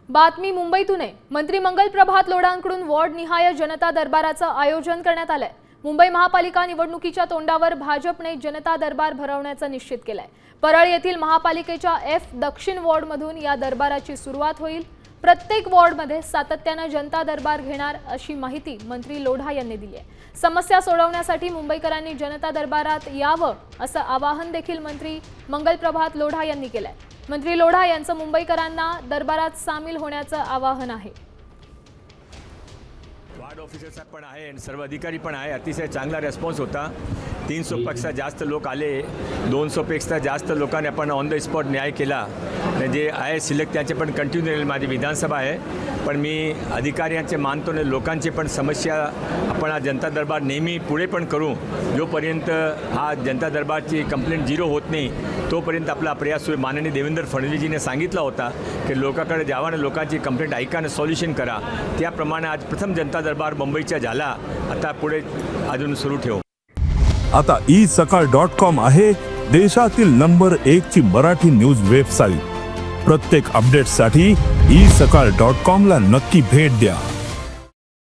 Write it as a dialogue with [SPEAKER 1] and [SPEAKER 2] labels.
[SPEAKER 1] बातमी मुंबईतून आहे। मंत्री मंगल प्रभात लोढांकडून वॉर्ड निहाय जनता दरबाराचं आयोजन करण्यात आलंय। मुंबई महापालिका निवडणुकीच्या तोंडावर भाजपने जनता दरबार भरवण्याचं निश्चित केलंय। परळ येथील महापालिकेच्या एफ दक्षिण वॉर्डमधून या दरबाराची सुरुवात होईल। प्रत्येक वॉर्डमध्ये सातत्याने जनता दरबार घेणार अशी माहिती मंत्री लोढा यांनी दिली आहे। समस्या सोडवण्यासाठी मुंबईकरांनी जनता दरबारात यावं असं आवाहन देखील मंत्री मंगल प्रभात लोढा यांनी केलंय। मंत्री लोढा यांचं मुंबईकरांना दरबारात सामील होण्याचं आवाहन आहे।
[SPEAKER 2] वार्ड ऑफिसर पण आहे आणि सर्व अधिकारी पण आहे। अतिशय चांगला रिस्पॉन्स होता। 300 पेक्षा जास्त लोक आले। 200 पेक्षा जास्त लोकांनी आपण ऑन द स्पॉट न्याय केला। जे आहे शिल्लक त्याचे पण कंटिन्यू राहील। माझी विधानसभा आहे पण मी अधिकाऱ्यांचे मानतो आणि लोकांची पण समस्या आपण हा जनता दरबार नेहमी पुढे पण करू। जोपर्यंत हा जनता दरबारची कंप्लेंट झिरो होत नाही तोपर्यंत आपला प्रयास होईल। माननीय देवेंद्र फडणवीसजीने सांगितलं होता की लोकांकडे जावा आणि लोकांची कंप्लेंट ऐका आणि सॉल्युशन करा। त्याप्रमाणे आज प्रथम जनता दरबार मुंबईचा झाला। आता पुढे अजून सुरू ठेवू।
[SPEAKER 3] आता isakal.com आहे देशातील नंबर 1 ची मराठी न्यूज वेबसाईट। प्रत्येक अपडेटसाठी isakal.com ला नक्की भेट द्या।